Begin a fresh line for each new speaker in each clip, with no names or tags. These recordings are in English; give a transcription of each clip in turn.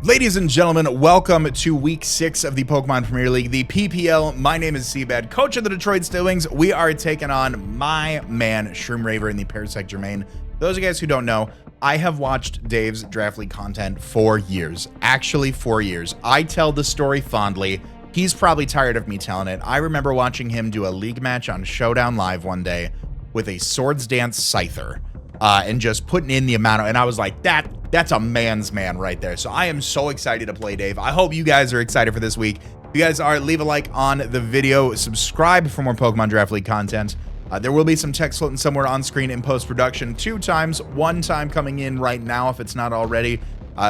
Ladies and gentlemen, welcome to week 6 of the Pokemon Premier League, the PPL. My name is CBAD, coach of the Detroit Stillwings. We are taking on my man, Shroomraver in the Parasect Germain. Those of you guys who don't know, I have watched Dave's Draft League content for years. Actually, 4 years. I tell the story fondly. He's probably tired of me telling it. I remember watching him do a league match on Showdown Live one day with a Swords Dance Scyther. And just putting in the amount of, and I was like, that's a man's man right there. So I am so excited to play Dave. I hope you guys are excited for this week. If you guys are, leave a like on the video, subscribe for more Pokemon Draft League content. There will be some text floating somewhere on screen in post-production 2 times, 1 time coming in right now if it's not already,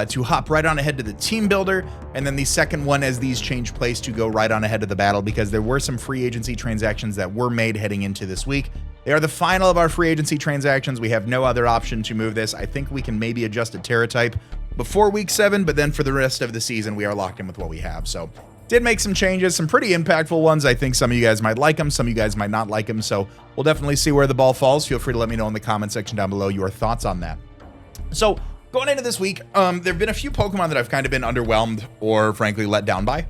to hop right on ahead to the team builder, and then the second one as these change place to go right on ahead of the battle because there were some free agency transactions that were made heading into this week. They are the final of our free agency transactions. We have no other option to move this. I think we can maybe adjust a Terra type before week 7, but then for the rest of the season, we are locked in with what we have. So did make some changes, some pretty impactful ones. I think some of you guys might like them. Some of you guys might not like them. So we'll definitely see where the ball falls. Feel free to let me know in the comment section down below your thoughts on that. So going into this week, there have been a few Pokemon that I've kind of been underwhelmed or frankly let down by.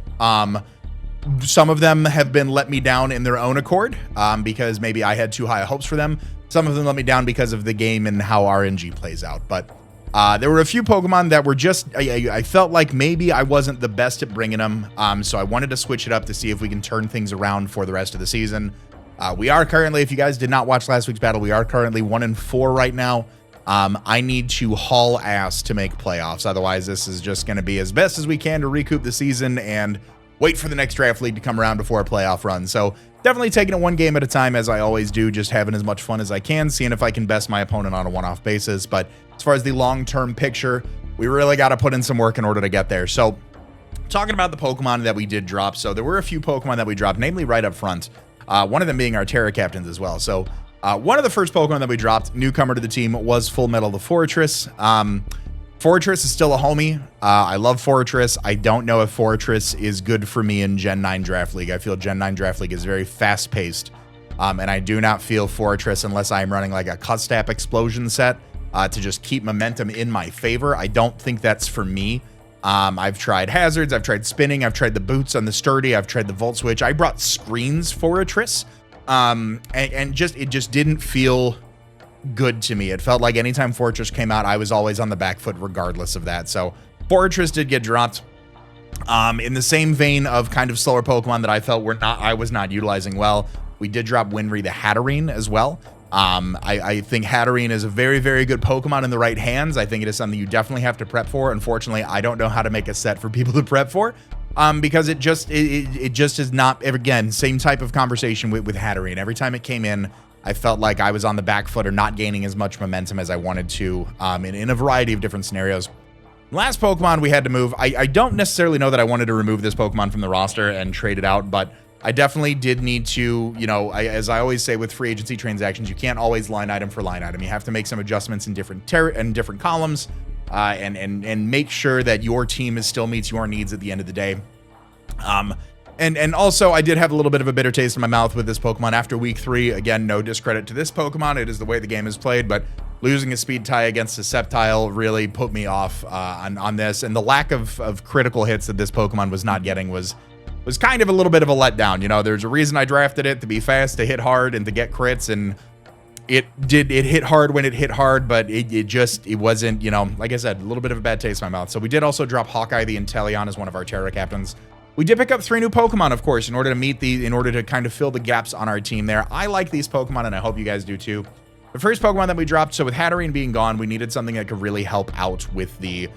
Some of them have been let me down in their own accord because maybe I had too high hopes for them. Some of them let me down because of the game and how RNG plays out. But there were a few Pokemon that were just, I felt like maybe I wasn't the best at bringing them. So I wanted to switch it up to see if we can turn things around for the rest of the season. We are currently, if you guys did not watch last week's battle, we are currently 1-4 right now. I need to haul ass to make playoffs. Otherwise, this is just going to be as best as we can to recoup the season and wait for the next draft league to come around before a playoff run. So definitely taking it one game at a time, as I always do, just having as much fun as I can, seeing if I can best my opponent on a one-off basis. But as far as the long-term picture, we really got to put in some work in order to get there. So talking about the Pokemon that we did drop, so there were a few Pokemon that we dropped, namely right up front, one of them being our Terra Captains as well. So one of the first Pokemon that we dropped, newcomer to the team, was Full Metal the Fortress. Fortress is still a homie. I love Fortress. I don't know if Fortress is good for me in Gen 9 Draft League. I feel Gen 9 Draft League is very fast-paced, and I do not feel Fortress unless I'm running like a Custap Explosion set to just keep momentum in my favor. I don't think that's for me. I've tried Hazards, I've tried Spinning, I've tried the Boots on the Sturdy, I've tried the Volt Switch. I brought Screens Fortress, and it just didn't feel good to me. It felt like anytime Fortress came out, I was always on the back foot regardless of that. So Fortress did get dropped. In the same vein of kind of slower Pokemon that I felt I was not utilizing well, we did drop Winry the Hatterene as well. I think Hatterene is a very, very good Pokemon in the right hands. I think it is something you definitely have to prep for. Unfortunately, I don't know how to make a set for people to prep for. Because it just is not, again, same type of conversation with Hatterene. Every time it came in, I felt like I was on the back foot or not gaining as much momentum as I wanted to in a variety of different scenarios. Last Pokemon we had to move. I don't necessarily know that I wanted to remove this Pokemon from the roster and trade it out, but I definitely did need to, as I always say with free agency transactions, you can't always line item for line item. You have to make some adjustments in different columns and make sure that your team still meets your needs at the end of the day. And also, I did have a little bit of a bitter taste in my mouth with this Pokemon after week 3. Again, no discredit to this Pokemon. It is the way the game is played, but losing a speed tie against a Sceptile really put me off on this. And the lack of critical hits that this Pokemon was not getting was kind of a little bit of a letdown. There's a reason I drafted it, to be fast, to hit hard, and to get crits. And it hit hard when it hit hard, but it wasn't, like I said, a little bit of a bad taste in my mouth. So we did also drop Hawkeye the Inteleon as one of our Terra Captains. We did pick up 3 new Pokemon, of course, in order to kind of fill the gaps on our team there. I like these Pokemon, and I hope you guys do too. The first Pokemon that we dropped, so with Hatterene being gone, we needed something that could really help out with the,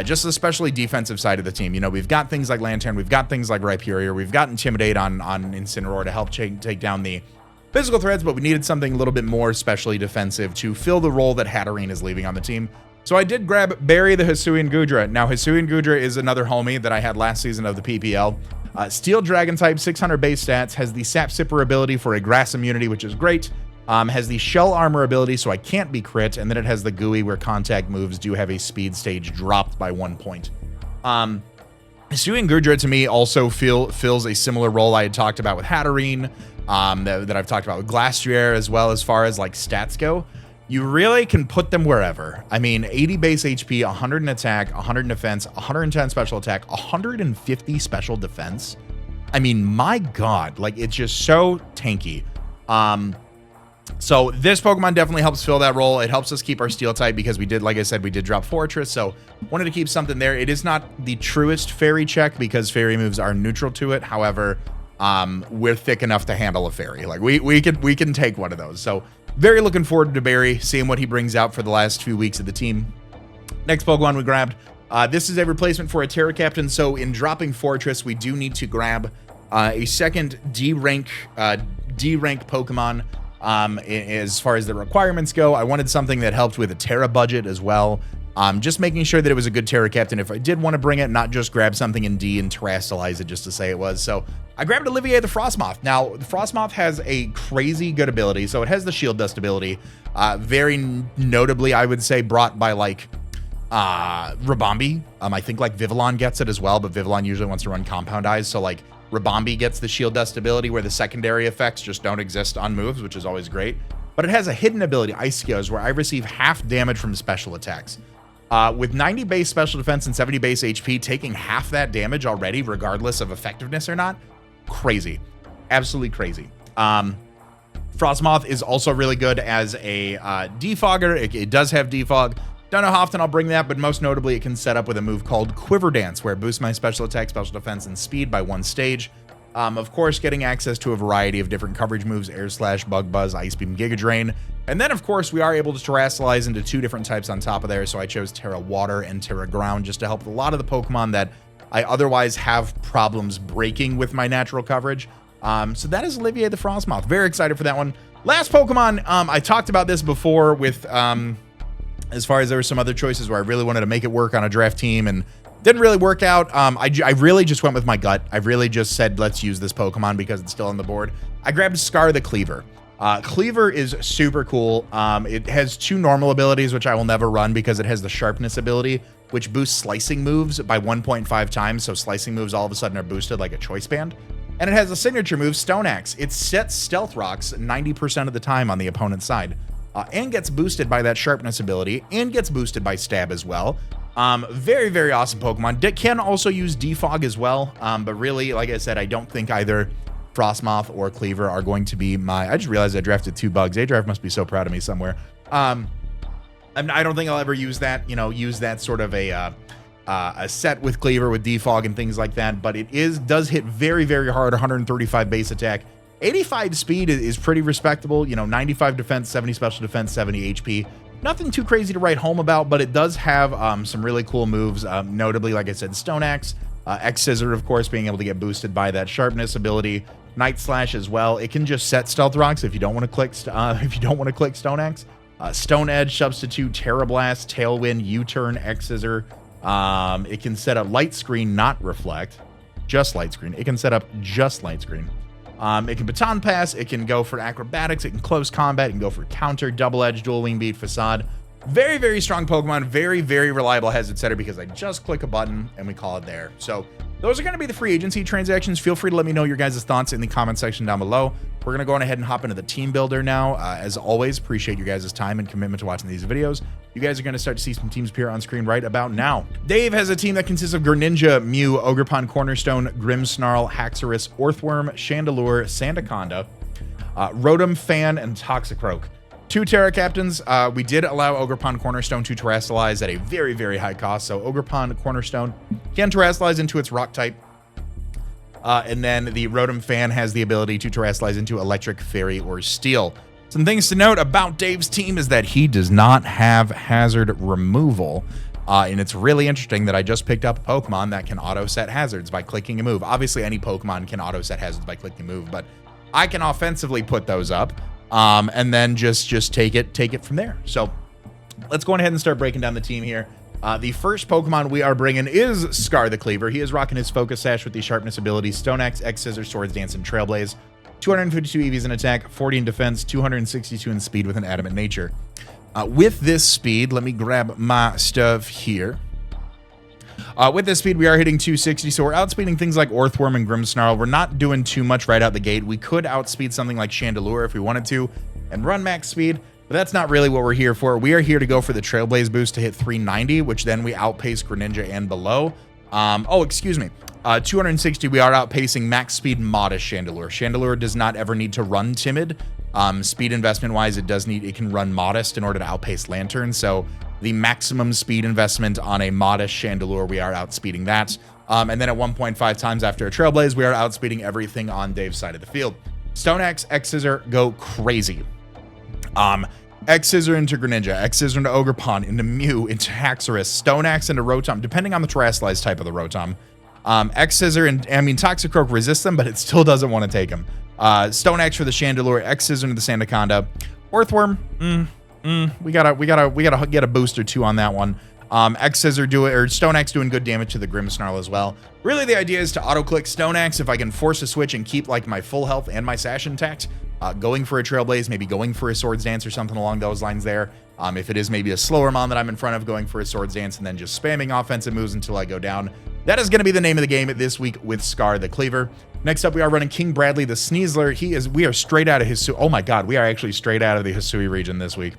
just especially defensive side of the team. We've got things like Lantern, we've got things like Rhyperior, we've got Intimidate on Incineroar to help take down the physical threats, but we needed something a little bit more specially defensive to fill the role that Hatterene is leaving on the team. So I did grab Barry the Hisuian Goodra. Now, Hisuian Goodra is another homie that I had last season of the PPL. Steel Dragon type, 600 base stats, has the Sap Sipper ability for a grass immunity, which is great. Has the Shell Armor ability, so I can't be crit, and then it has the Gooey, where contact moves do have a speed stage dropped by 1 point. Hisuian Goodra, to me, also fills a similar role I had talked about with Hatterene, that I've talked about with Glastrier, as well as far as, like, stats go. you really can put them wherever. I mean, 80 base HP, 100 in attack, 100 in defense, 110 special attack, 150 special defense. I mean, my God, like, it's just so tanky. So this Pokemon definitely helps fill that role. It helps us keep our steel type because we did, like I said, we did drop Fortress. So wanted to keep something there. It is not the truest fairy check because fairy moves are neutral to it. However, we're thick enough to handle a fairy. Like we can take one of those. So very looking forward to Barry, seeing what he brings out for the last few weeks of the team. Next Pokemon we grabbed. This is a replacement for a Terra Captain. So in dropping Fortress, we do need to grab a second D-rank Pokemon. As far as the requirements go, I wanted something that helped with a Terra budget as well. Just making sure that it was a good Terra Captain if I did want to bring it, not just grab something in D and terrestrialize it just to say it was. So I grabbed Olivier the Frostmoth. Now, the Frostmoth has a crazy good ability. So it has the Shield Dust ability. Very notably, I would say, brought by like Rabombi. I think like Vivillon gets it as well, but Vivillon usually wants to run Compound Eyes. So like Rabombi gets the Shield Dust ability where the secondary effects just don't exist on moves, which is always great. But it has a hidden ability, Ice Gears, where I receive half damage from special attacks. With 90 base special defense and 70 base HP, taking half that damage already, regardless of effectiveness or not, crazy. Absolutely crazy. Frostmoth is also really good as a defogger. It does have defog. Don't know how often I'll bring that, but most notably, it can set up with a move called Quiver Dance, where it boosts my special attack, special defense, and speed by 1 stage. Of course, getting access to a variety of different coverage moves, Air Slash, Bug Buzz, Ice Beam, Giga Drain. And then, of course, we are able to terrestrialize into 2 different types on top of there, so I chose Terra Water and Terra Ground just to help a lot of the Pokemon that I otherwise have problems breaking with my natural coverage. So that is Olivier the Frostmoth. Very excited for that one. Last Pokemon, I talked about this before with... as far as there were some other choices where I really wanted to make it work on a draft team and didn't really work out. I really just went with my gut. I really just said, let's use this Pokemon because it's still on the board. I grabbed Scar the Cleaver. Cleaver is super cool. It has 2 normal abilities, which I will never run because it has the Sharpness ability, which boosts slicing moves by 1.5 times. So slicing moves all of a sudden are boosted like a Choice Band. And it has a signature move, Stone Axe. It sets Stealth Rocks 90% of the time on the opponent's side. And gets boosted by that Sharpness ability, and gets boosted by Stab as well. Very, very awesome Pokemon. Can also use Defog as well, but really, like I said, I don't think either Frostmoth or Cleaver are going to be my... I just realized I drafted 2 bugs. A-Drive must be so proud of me somewhere. I don't think I'll ever use that, use that sort of a set with Cleaver with Defog and things like that, but it does hit very, very hard, 135 base attack. 85 speed is pretty respectable, 95 defense, 70 special defense, 70 HP. Nothing too crazy to write home about, but it does have some really cool moves, notably, like I said, Stone Axe, X-Scissor, of course, being able to get boosted by that Sharpness ability, Night Slash as well. It can just set Stealth Rocks if you don't want to click Stone Axe. Stone Edge, Substitute, Terra Blast, Tailwind, U-Turn, X-Scissor. It can set up Light Screen, not Reflect, just Light Screen. It can set up just Light Screen. It can Baton Pass, it can go for Acrobatics, it can Close Combat, it can go for Counter, Double Edge, Dual Wing Beat, Facade. Very, very strong Pokemon, very, very reliable Hazard Setter because I just click a button and we call it there. So those are going to be the free agency transactions. Feel free to let me know your guys' thoughts in the comment section down below. We're going to go on ahead and hop into the team builder now. As always, appreciate you guys' time and commitment to watching these videos. You guys are going to start to see some teams appear on screen right about now. Dave has a team that consists of Greninja, Mew, Ogerpon, Cornerstone, Grimmsnarl, Haxorus, Orthworm, Chandelure, Sandaconda, Rotom, Fan, and Toxicroak. 2 Terra Captains. We did allow Ogerpon Cornerstone to terrestrialize at a very, very high cost. So Ogerpon Cornerstone can terrestrialize into its rock type. And then the Rotom Fan has the ability to terrestrialize into Electric, Fairy, or Steel. Some things to note about Dave's team is that he does not have hazard removal. And it's really interesting that I just picked up a Pokemon that can auto-set hazards by clicking a move. Obviously, any Pokemon can auto-set hazards by clicking a move, but I can offensively put those up. And then just take it from there. So let's go ahead and start breaking down the team here. The first Pokemon we are bringing is Scar the Cleaver. He is rocking his Focus Sash with the Sharpness abilities, Stone Axe, X-Scissor, Swords Dance, and Trailblaze. 252 EVs in attack, 40 in defense, 262 in speed with an Adamant Nature. With this speed, let me grab my stuff here. With this speed, we are hitting 260, so we're outspeeding things like Orthworm and Grimmsnarl. We're not doing too much right out the gate. We could outspeed something like Chandelure if we wanted to and run max speed, But that's not really what we're here for. We are here to go for the Trailblaze boost to hit 390, which then we outpace Greninja and below. Oh, excuse me. 260, we are outpacing max speed modest Chandelure. Chandelure does not ever need to run timid. Speed investment wise, it can run modest in order to outpace Lantern. So the maximum speed investment on a modest Chandelure, we are outspeeding that. And then at 1.5 times after a Trailblaze, we are outspeeding everything on Dave's side of the field. Stone Axe, X Scissor, go crazy. X Scissor into Greninja, X Scissor into Ogerpon, into Mew, into Haxorus, Stone Axe into Rotom, depending on the Terrestrialized type of the Rotom. X Scissor and Toxicroak resists them, but it still doesn't want to take them. Stone Axe for the Chandelure, X Scissor into the Sandaconda. Earthworm, we gotta get a boost or two on that one. X Scissor Stone Axe doing good damage to the Grimmsnarl as well. Really, the idea is to auto-click Stone Axe if I can force a switch and keep like my full health and my Sash intact. Going for a Trailblaze, maybe going for a Swords Dance or something along those lines there. If it is maybe a slower mon that I'm in front of, going for a Swords Dance and then just spamming offensive moves until I go down. That is going to be the name of the game this week with Scar the Cleaver. Next up, we are running King Bradley the Sneasler. We are straight out of Hisui. Oh my god, we are actually straight out of the Hisui region this week.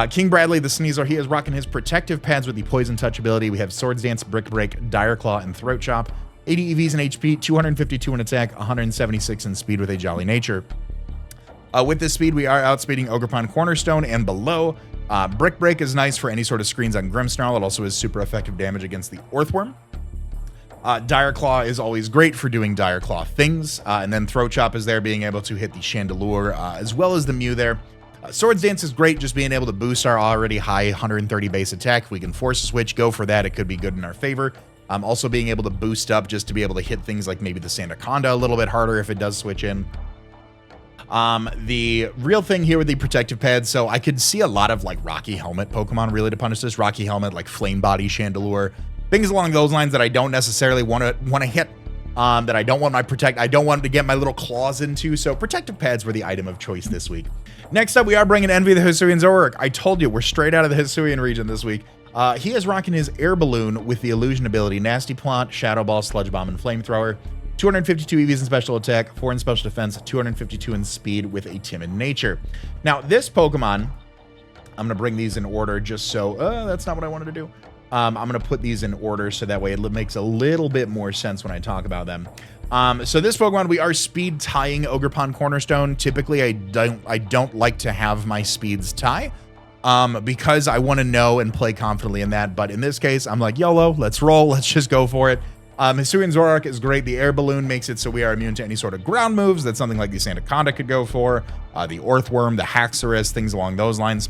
King Bradley the Sneasler, he is rocking his protective pads with the Poison Touch ability. We have Swords Dance, Brick Break, Dire Claw, and Throat Chop. 80 EVs in HP, 252 in attack, 176 in speed with a Jolly Nature. With this speed, we are outspeeding Ogerpon Cornerstone and below. Brick Break is nice for any sort of screens on Grimmsnarl. It also is super effective damage against the Earthworm. Dire Claw is always great for doing Dire Claw things. And then Throat Chop is there, being able to hit the Chandelure as well as the Mew there. Swords Dance is great, just being able to boost our already high 130 base attack. If we can force a switch, go for that. It could be good in our favor. Also being able to boost up just to be able to hit things like maybe the Sandaconda a little bit harder if it does switch in. The real thing here with the protective pads, so I could see a lot of like Rocky Helmet Pokemon really to punish this. Rocky Helmet, like Flame Body, Chandelure, things along those lines that I don't necessarily want to hit. That I don't want to get my little claws into. So protective pads were the item of choice this week. Next up, we are bringing Envy the Hisuian Zoroark. I told you, we're straight out of the Hisuian region this week. He is rocking his Air Balloon with the Illusion ability, Nasty Plot, Shadow Ball, Sludge Bomb, and Flamethrower. 252 EVs in special attack, 4 in special defense, 252 in speed with a timid nature. Now, this Pokemon, I'm going to bring these in order just so... that's not what I wanted to do. I'm going to put these in order so that way it makes a little bit more sense when I talk about them. So this Pokemon, we are speed tying Ogerpon Cornerstone. Typically, I don't like to have my speeds tie because I want to know and play confidently in that. But in this case, I'm like, YOLO, let's roll. Let's just go for it. Hisuian Zoroark is great. The Air Balloon makes it so we are immune to any sort of ground moves. That's something like the Sandaconda could go for. The Earthworm, the Haxorus, things along those lines.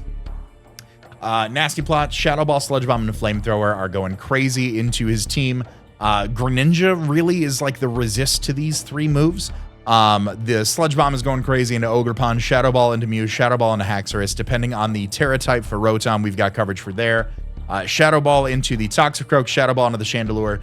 Nasty Plot, Shadow Ball, Sludge Bomb, and Flamethrower are going crazy into his team. Greninja really is like the resist to these three moves. The Sludge Bomb is going crazy into Ogerpon, Shadow Ball into Mew, Shadow Ball into Haxorus. Depending on the Terra type for Rotom, we've got coverage for there. Shadow Ball into the Toxicroak, Shadow Ball into the Chandelure,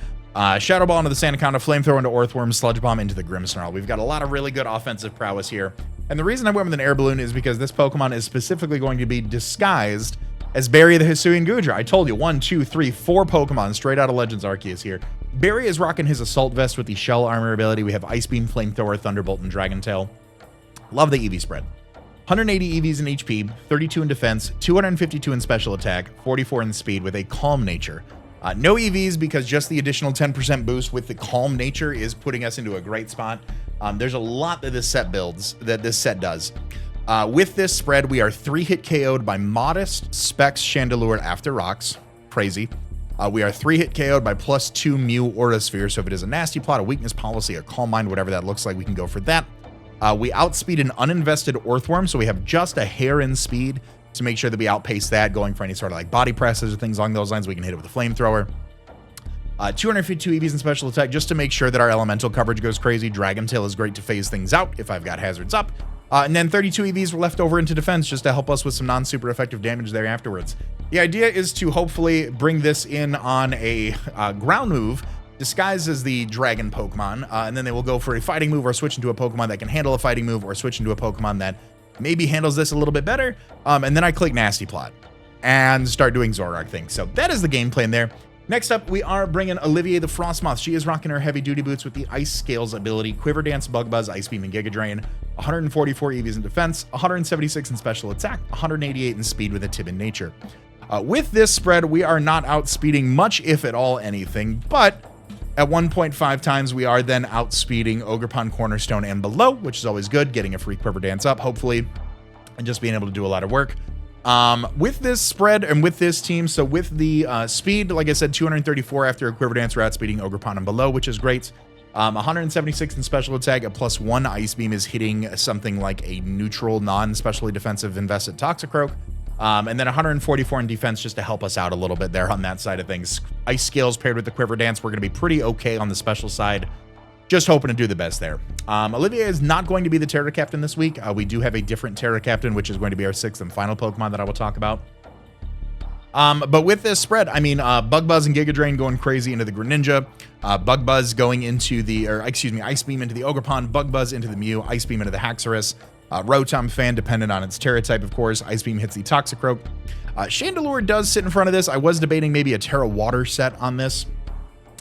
Shadow Ball into the Sandaconda, Flamethrower into Earthworm, Sludge Bomb into the Grimmsnarl. We've got a lot of really good offensive prowess here. And the reason I went with an Air Balloon is because this Pokemon is specifically going to be disguised as Barry the Hisuian Goodra. I told you, 1, 2, 3, 4 Pokemon straight out of Legends Arceus here. Barry is rocking his Assault Vest with the Shell Armor ability. We have Ice Beam, Flamethrower, Thunderbolt, and Dragon Tail. Love the EV spread. 180 EVs in HP, 32 in defense, 252 in special attack, 44 in speed with a Calm Nature. No EVs because just the additional 10% boost with the Calm Nature is putting us into a great spot. There's a lot that this set does. With this spread, we are 3-hit KO'd by Modest, Specs, Chandelure, After Rocks. Crazy. We are 3-hit KO'd by +2 Mew Aura Sphere. So if it is a Nasty Plot, a Weakness Policy, a Calm Mind, whatever that looks like, we can go for that. We outspeed an uninvested Earthworm, so we have just a hair in speed to make sure that we outpace that, going for any sort of like body presses or things along those lines. We can hit it with a Flamethrower. 252 EVs in special attack just to make sure that our elemental coverage goes crazy. Dragon Tail is great to phase things out if I've got hazards up. And then 32 EVs were left over into defense just to help us with some non-super effective damage there afterwards. The idea is to hopefully bring this in on a ground move disguised as the dragon Pokemon, and then they will go for a fighting move or switch into a Pokemon that can handle a fighting move or switch into a Pokemon that maybe handles this a little bit better. And then I click Nasty Plot and start doing Zoroark things. So that is the game plan there. Next up, we are bringing Olivier the Frostmoth. She is rocking her heavy duty boots with the Ice Scales ability, Quiver Dance, Bug Buzz, Ice Beam, and Giga Drain. 144 EVs in defense, 176 in special attack, 188 in speed with a timid nature. With this spread, we are not outspeeding much, if at all anything, but at 1.5 times, we are then outspeeding Ogerpon, Cornerstone, and below, which is always good, getting a free Quiver Dance up, hopefully, and just being able to do a lot of work. With this spread and with this team, so with the speed, like I said, 234 after a Quiver Dance, we're outspeeding Ogerpon and below, which is great. 176 in special attack, a +1 Ice Beam is hitting something like a neutral, non-specially defensive invested Toxicroak. And then 144 in defense just to help us out a little bit there on that side of things. Ice Scales paired with the Quiver Dance, we're going to be pretty okay on the special side. Just hoping to do the best there. Olivia is not going to be the Terra Captain this week. We do have a different Terra Captain, which is going to be our 6th and final Pokemon that I will talk about. But with this spread, I mean, Bug Buzz and Giga Drain going crazy into the Greninja. Bug Buzz going into the, Ice Beam into the Ogerpon. Bug Buzz into the Mew. Ice Beam into the Haxorus. Rotom Fan, dependent on its Terra type, of course. Ice Beam hits the Toxicroak. Chandelure does sit in front of this. I was debating maybe a Terra Water set on this.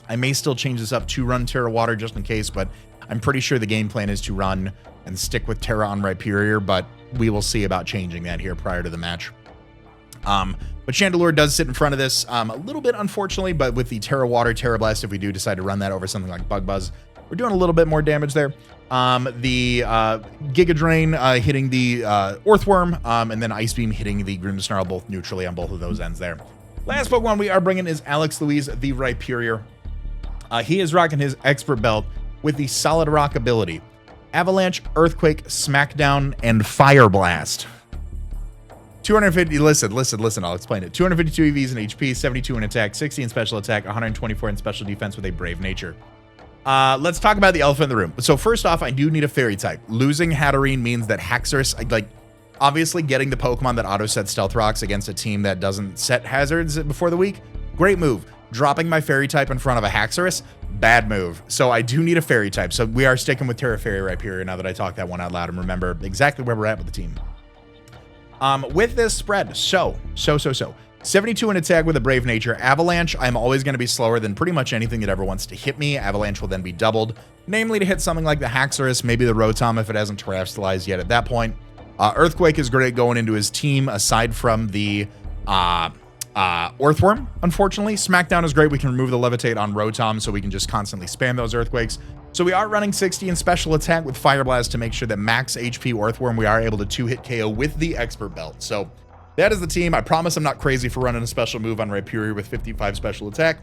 I may still change this up to run Terra Water just in case, but I'm pretty sure the game plan is to run and stick with Terra on Rhyperior, but we will see about changing that here prior to the match. But Chandelure does sit in front of this a little bit, unfortunately, but with the Terra Water, Terra Blast, if we do decide to run that over something like Bug Buzz, we're doing a little bit more damage there. The Giga Drain hitting the Earthworm, and then Ice Beam hitting the Grimmsnarl, both neutrally on both of those ends there. Last Pokemon we are bringing is Alex Louise, the Rhyperior. He is rocking his Expert Belt with the Solid Rock ability. Avalanche, Earthquake, Smackdown, and Fire Blast. 250, listen, I'll explain it. 252 EVs in HP, 72 in attack, 60 in special attack, 124 in special defense with a Brave Nature. Let's talk about the elephant in the room. So first off, I do need a fairy type. Losing Hatterene means that Haxorus, like, obviously getting the Pokemon that auto-set Stealth Rocks against a team that doesn't set hazards before the week, great move. Dropping my fairy type in front of a Haxorus, bad move. So I do need a fairy type. So we are sticking with Terra Fairy Rhyperior now that I talked that one out loud and remember exactly where we're at with the team. With this spread, so 72 in attack with a Brave Nature. Avalanche, I'm always going to be slower than pretty much anything that ever wants to hit me. Avalanche will then be doubled, namely to hit something like the Haxorus, maybe the Rotom if it hasn't terastallized yet at that point. Earthquake is great going into his team aside from the Earthworm, unfortunately. Smackdown is great. We can remove the Levitate on Rotom so we can just constantly spam those Earthquakes. So we are running 60 in special attack with Fire Blast to make sure that max HP Earthworm we are able to 2-hit KO with the Expert Belt. So that is the team. I promise I'm not crazy for running a special move on Rhyperior with 55 special attack.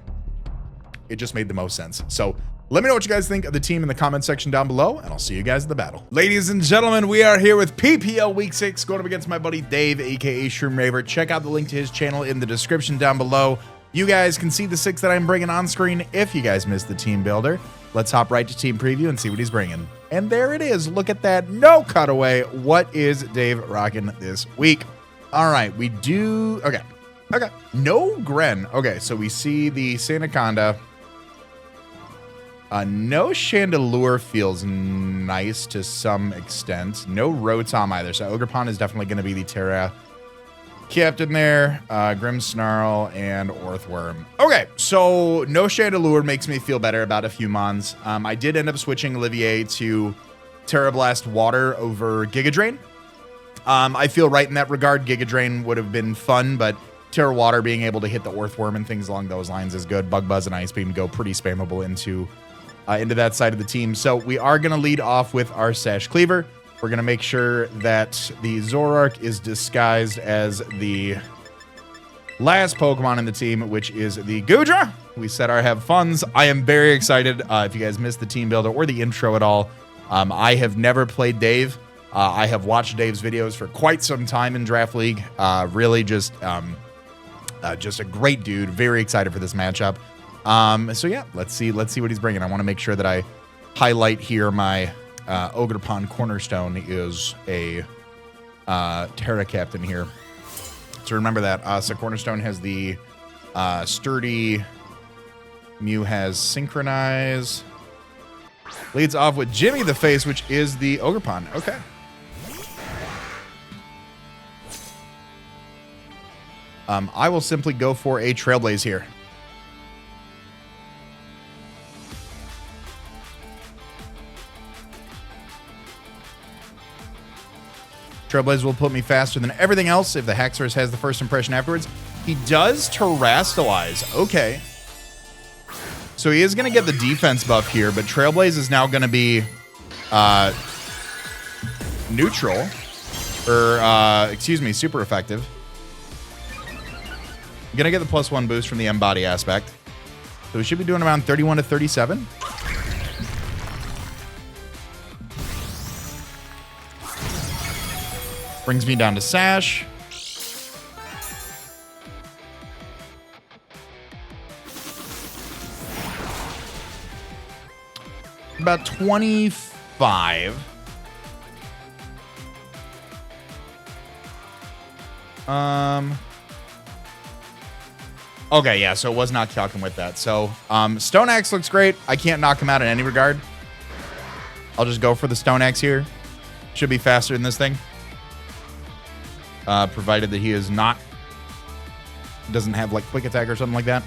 It just made the most sense. So let me know what you guys think of the team in the comment section down below, and I'll see you guys in the battle. Ladies and gentlemen, we are here with PPL Week 6, going up against my buddy Dave, aka Shroom Raver. Check out the link to his channel in the description down below. You guys can see the 6 that I'm bringing on screen if you guys missed the team builder. Let's hop right to team preview and see what he's bringing. And there it is. Look at that. No cutaway. What is Dave rocking this week? All right, we do. Okay. No Gren. Okay, so we see the Sandaconda. No Chandelure feels nice to some extent. No Rotom either. So Ogerpon is definitely going to be the Terra Captain there. Grimmsnarl and Earthworm. Okay, so no Chandelure makes me feel better about a few mons. I did end up switching Olivier to Terra Blast Water over Giga Drain. I feel right in that regard. Giga Drain would have been fun, but Terra Water being able to hit the Earthworm and things along those lines is good. Bug Buzz and Ice Beam go pretty spammable into that side of the team. So we are going to lead off with our Sash Cleaver. We're going to make sure that the Zoroark is disguised as the last Pokemon in the team, which is the Goodra. We said our have funs. I am very excited. If you guys missed the team builder or the intro at all, I have never played Dave. I have watched Dave's videos for quite some time in Draft League. Really just a great dude. Very excited for this matchup. So yeah, let's see what he's bringing. I want to make sure that I highlight here my Ogerpon Cornerstone is a Terra Captain here. So remember that. So Cornerstone has the Sturdy. Mew has Synchronize. Leads off with Jimmy the Face, which is the Ogerpon. Okay. I will simply go for a Trailblaze here. Trailblazer will put me faster than everything else if the Haxorus has the first impression afterwards. He does Terrastalize. Okay. So he is going to get the defense buff here, but Trailblaze is now going to be neutral. Or, excuse me, super effective. I'm going to get the +1 boost from the M-Body aspect. So we should be doing around 31 to 37. Brings me down to Sash. About 25. Okay, yeah, so it was not calculating with that. So, Stone Axe looks great. I can't knock him out in any regard. I'll just go for the Stone Axe here. Should be faster than this thing. Provided that he is not... doesn't have, like, quick attack or something like that.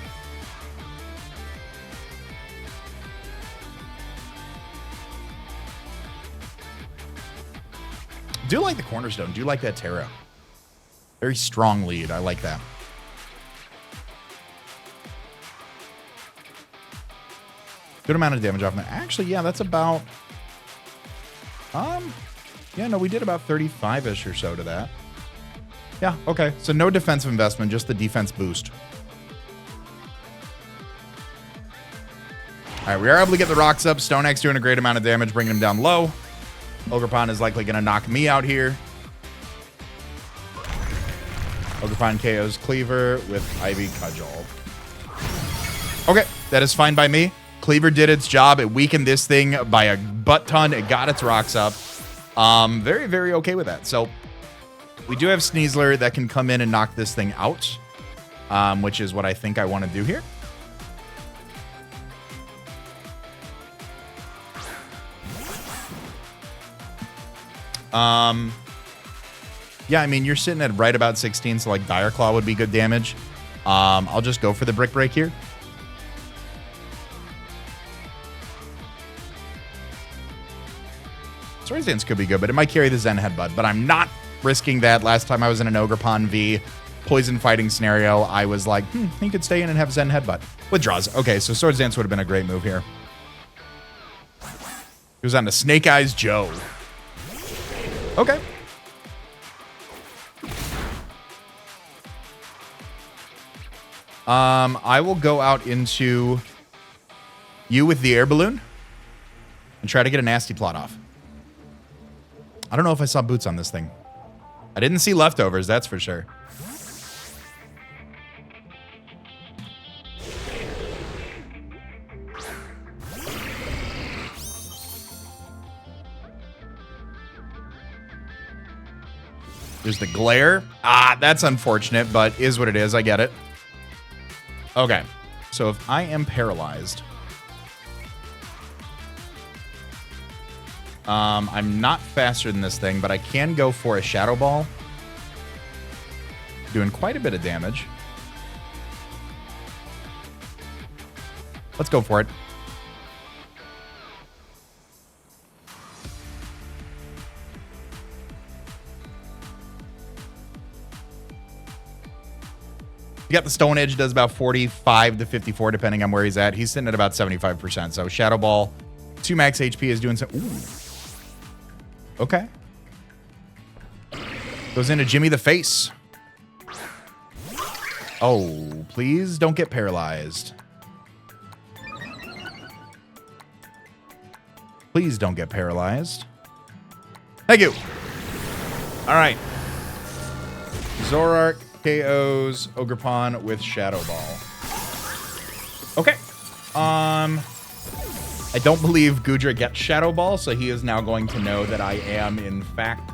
Do like the Cornerstone. Do like that Terra. Very strong lead. I like that. Good amount of damage off him. Actually, yeah, that's about... yeah, no, we did about 35-ish or so to that. Yeah, okay. So no defensive investment, just the defense boost. All right, we are able to get the rocks up. Stone Axe doing a great amount of damage, bringing him down low. Ogerpon is likely going to knock me out here. Ogerpon KOs Cleaver with Ivy Cudgel. Okay, that is fine by me. Cleaver did its job. It weakened this thing by a butt ton. It got its rocks up. Very, very okay with that. So we do have Sneasler that can come in and knock this thing out, which is what I think I want to do here. Yeah, I mean, you're sitting at right about 16, so like Dire Claw would be good damage. I'll just go for the Brick Break here. Swords Dance could be good, but it might carry the Zen Headbutt. But I'm not risking that. Last time I was in an Ogerpon V poison fighting scenario, I was like, he could stay in and have Zen Headbutt. Withdraws. Okay, so Swords Dance would have been a great move here. He was on to Snake Eyes Joe. Okay. I will go out into you with the air balloon and try to get a nasty plot off. I don't know if I saw boots on this thing. I didn't see leftovers, that's for sure. There's the glare. Ah, that's unfortunate, but is what it is. I get it. Okay. So if I am paralyzed, I'm not faster than this thing, but I can go for a Shadow Ball. Doing quite a bit of damage. Let's go for it. You got the Stone Edge, does about 45 to 54, depending on where he's at. He's sitting at about 75%. So Shadow Ball, 2 max HP is doing some... Ooh. Okay. Goes into Jimmy the Face. Oh, please don't get paralyzed. Please don't get paralyzed. Thank you. All right. Zorark KOs Ogerpon with Shadow Ball. Okay. I don't believe Goodra gets Shadow Ball, so he is now going to know that I am, in fact,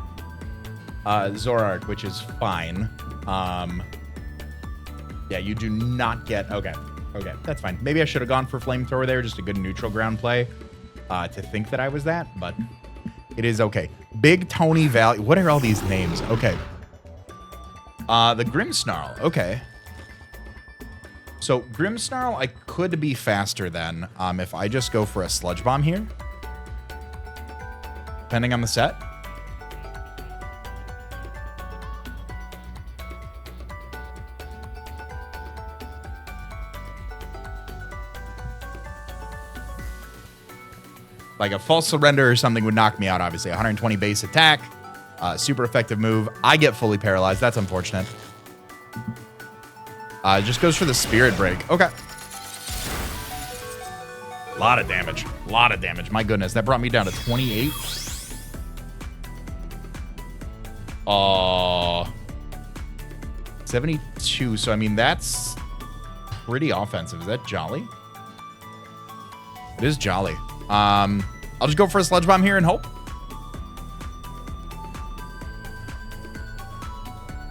Zorark, which is fine. Yeah, you do not get... Okay. Okay, that's fine. Maybe I should have gone for Flamethrower there, just a good neutral ground play to think that I was that, but it is okay. Big Tony Valley. What are all these names? Okay. The Grimmsnarl. Okay. So Grimmsnarl, I could be faster than if I just go for a Sludge Bomb here. Depending on the set. Like a false surrender or something would knock me out, obviously. 120 base attack. Super effective move. I get fully paralyzed. That's unfortunate. It just goes for the spirit break. Okay. A lot of damage. A lot of damage. My goodness. That brought me down to 28. 72. So, I mean, that's pretty offensive. Is that jolly? It is jolly. I'll just go for a sludge bomb here and hope.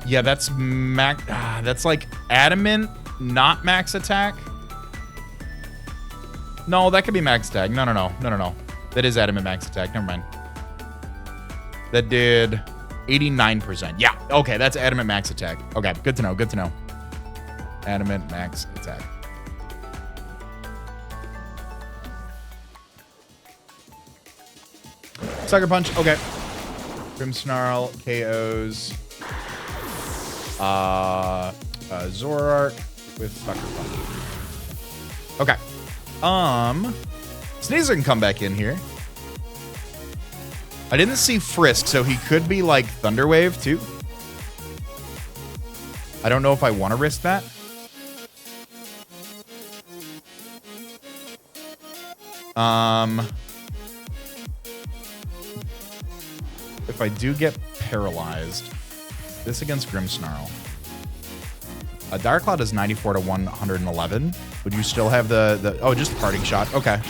Yeah, that's max. That's like adamant, not max attack. No, that could be max attack. No. That is adamant max attack. Never mind. That did 89%. Yeah. Okay, that's adamant max attack. Okay, good to know. Good to know. Adamant max attack. Sucker Punch. Okay. Grim Snarl KOs. Zoroark with Sucker Punch. Okay. Sneasler can come back in here. I didn't see Frisk, so he could be like Thunder Wave too. I don't know if I want to risk that. If I do get paralyzed, this against Grimmsnarl. Dire Cloud is 94 to 111. Would you still have the oh, just the parting shot? Okay.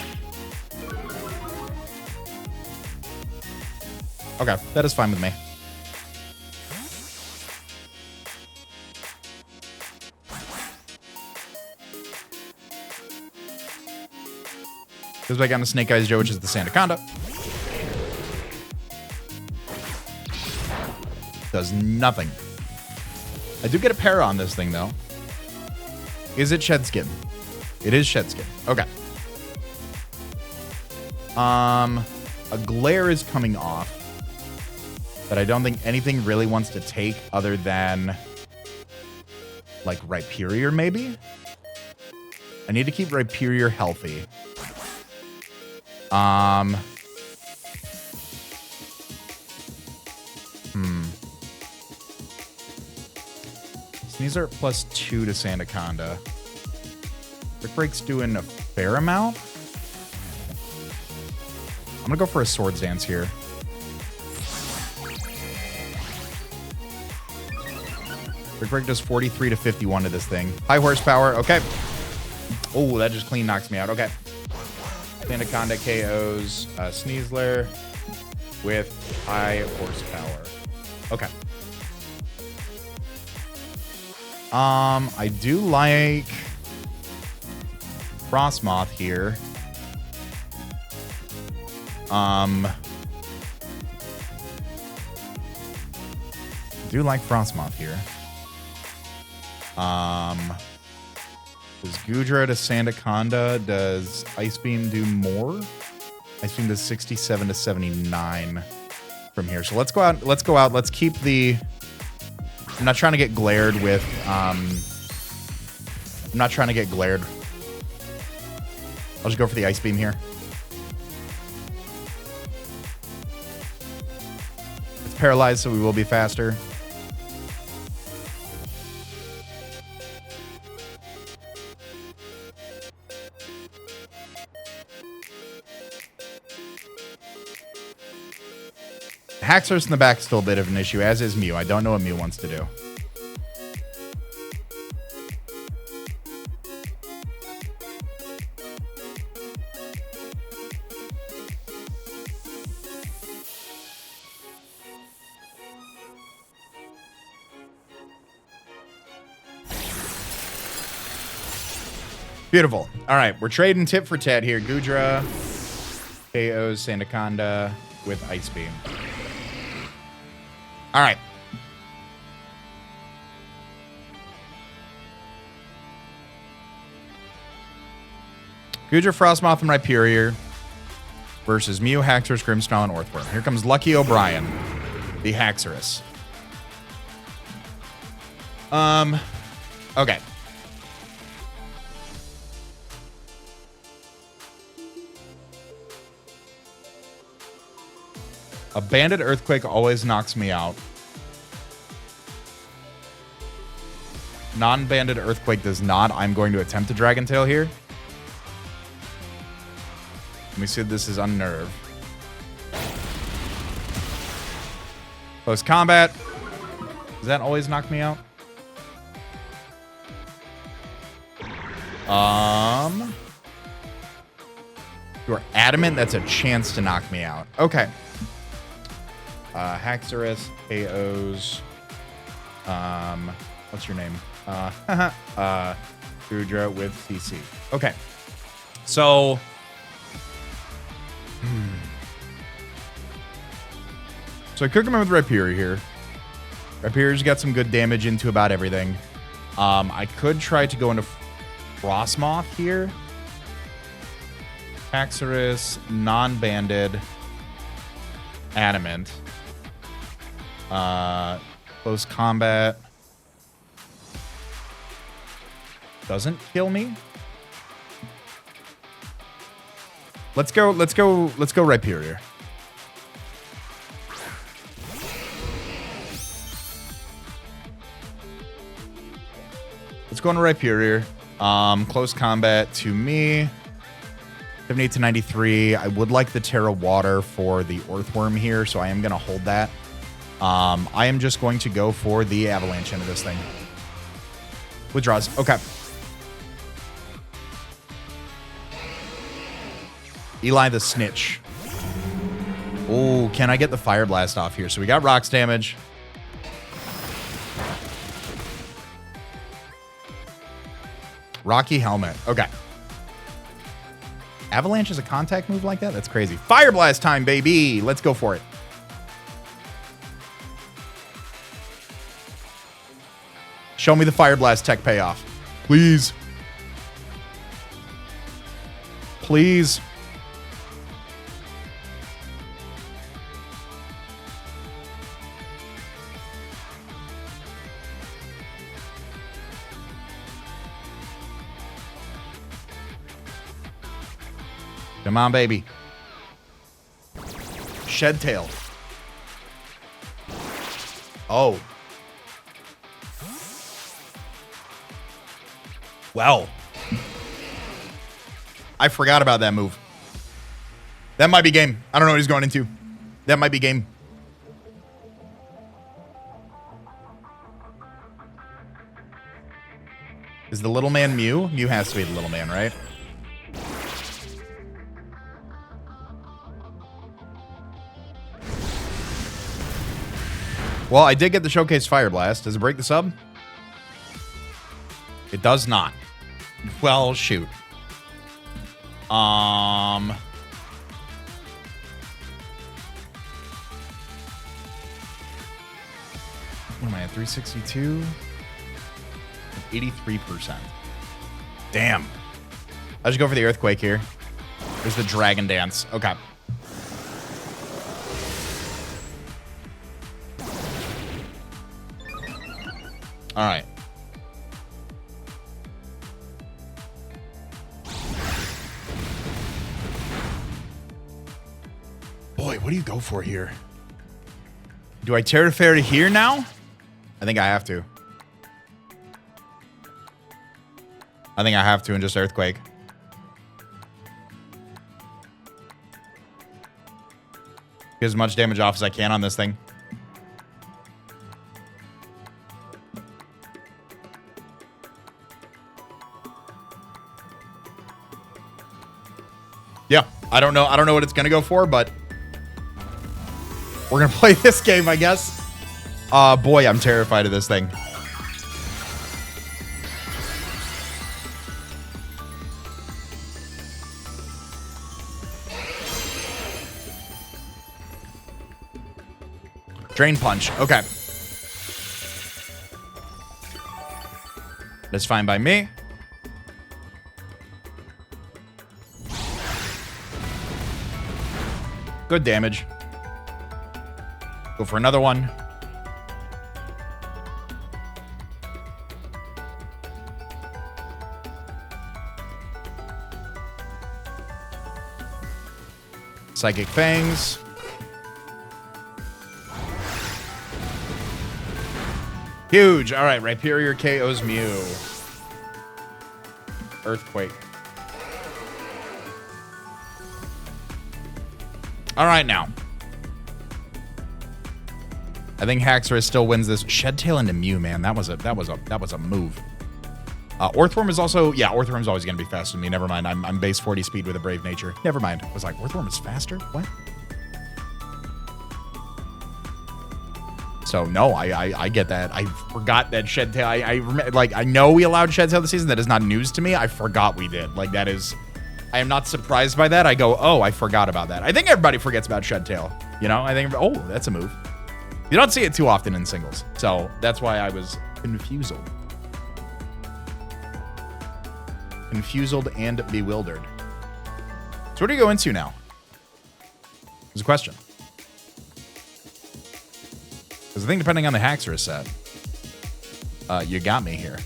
Okay, that is fine with me. Goes back on to Snake Eyes Joe, which is the Sandaconda. Does nothing. I do get a para on this thing, though. Is it Shed Skin? It is Shed Skin. Okay. A Glare is coming off. But I don't think anything really wants to take other than like Rhyperior, maybe? I need to keep Rhyperior healthy. Sneasler +2 to Sandaconda. Brick Break's doing a fair amount. I'm gonna go for a Swords Dance here. Brick Break does 43 to 51 to this thing. High horsepower. Okay. Oh, that just clean knocks me out. Okay. Sandaconda KOs Sneasler with high horsepower. Okay. I do like Frostmoth here. Do like Frostmoth here. Does Goodra to Sandaconda? Does Ice Beam do more? Ice Beam does 67 to 79 from here. So let's go out. Let's go out. Let's keep the. I'm not trying to get glared with. I'm not trying to get glared. I'll just go for the Ice Beam here. It's paralyzed, so we will be faster. Haxorus in the back is still a bit of an issue, as is Mew. I don't know what Mew wants to do. Beautiful. All right, we're trading tit for tat here. Goodra KOs Sandaconda with Ice Beam. All right. Goodra, Frostmoth, and Rhyperior versus Mew, Haxorus, Grimmsnarl, and Orthworm. Here comes Lucky O'Brien, the Haxorus. Okay. A banded earthquake always knocks me out. Non-banded earthquake does not. I'm going to attempt a Dragon Tail here. Let me see if this is unnerve. Close combat. Does that always knock me out? You're adamant that's a chance to knock me out. Okay. Haxorus, KOs. What's your name? Goodra with CC. Okay. So. So I could come in with Rhyperior here. Rhyperior's got some good damage into about everything. I could try to go into Frostmoth here. Haxorus, non-banded, adamant. Close combat. Doesn't kill me. Let's go Rhyperior. Let's go into Rhyperior. Close combat to me. 78 to 93. I would like the Terra Water for the Earthworm here, so I am going to hold that. I am just going to go for the Avalanche into this thing. Withdraws. Okay. Eli the Snitch. Oh, can I get the Fire Blast off here? So we got Rocks damage. Rocky Helmet. Okay. Avalanche is a contact move like that? That's crazy. Fire Blast time, baby. Let's go for it. Show me the Fire Blast tech payoff. Please. Please. Come on, baby. Shed Tail. Oh. Well. I forgot about that move. That might be game. I don't know what he's going into. That might be game. Is the little man Mew? Mew has to be the little man, right? Well, I did get the Showcase Fire Blast. Does it break the sub? It does not. Well, shoot. What am I at? 362? 83%. Damn. I should go for the Earthquake here. There's the Dragon Dance. Okay. All right. Boy, what do you go for here? Do I Terra Fairy here now? I think I have to. I think I have to and just Earthquake. Get as much damage off as I can on this thing. Yeah, I don't know what it's gonna go for, but we're gonna play this game, I guess. Boy, I'm terrified of this thing. Drain Punch. Okay. That's fine by me. Good damage. Go for another one. Psychic Fangs. Huge. All right, Rhyperior KO's Mew. Earthquake. All right, now. I think Haxorus still wins this. Shedtail into Mew, man. That was a move. Orthworm is also, yeah, Orthworm's always going to be faster than me. Never mind. I'm base 40 speed with a Brave Nature. Never mind. I was like, Orthworm is faster? What? So, no, I get that. I forgot that Shedtail. I know we allowed Shedtail this season. That is not news to me. I forgot we did. Like, that is, I am not surprised by that. I go, oh, I forgot about that. I think everybody forgets about Shedtail. You know, I think, oh, that's a move. You don't see it too often in singles. So, that's why I was confused. Confused and bewildered. So what do you go into now? There's a question. Because I think depending on the Haxorus set, you got me here.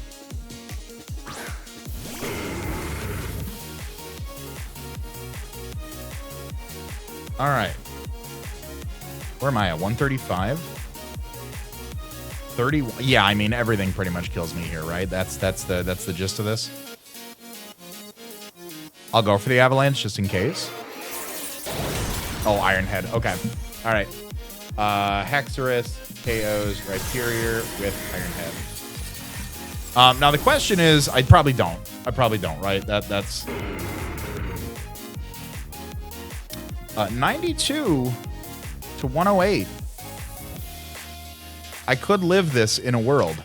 All right. Where am I at? 135? 31. Yeah, I mean everything pretty much kills me here, right? That's the gist of this. I'll go for the Avalanche just in case. Oh, Iron Head. Okay. All right. Haxorus, KOs, Rhyperior with Iron Head. Now the question is, I probably don't, right? That's 92 to 108. I could live this in a world.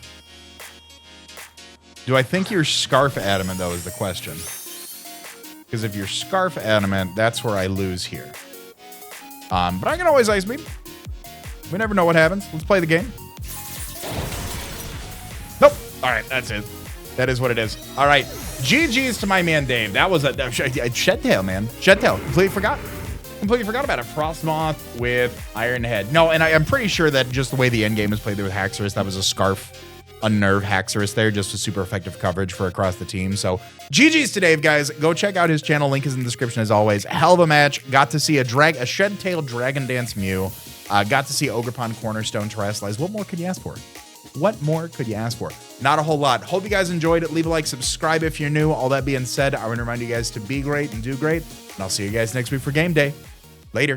Do I think you're Scarf Adamant, though, is the question. Because if you're Scarf Adamant, that's where I lose here. But I can always Ice Beam. We never know what happens. Let's play the game. Nope. All right, that's it. That is what it is. All right. GG's to my man Dave. That was a Shedtail, man. Shedtail. Completely forgot about it. Frostmoth with Iron Head. No, and I'm pretty sure that just the way the end game is played there with Haxorus, that was a Scarf, a Nerve Haxorus there, just a super effective coverage for across the team. So GG's to Dave, guys. Go check out his channel. Link is in the description as always. Hell of a match. Got to see a Shedtail Dragon Dance Mew. Got to see Ogerpon Cornerstone Terrestrialize. What more could you ask for? What more could you ask for? Not a whole lot. Hope you guys enjoyed it. Leave a like, subscribe if you're new. All that being said, I want to remind you guys to be great and do great. And I'll see you guys next week for game day. Later.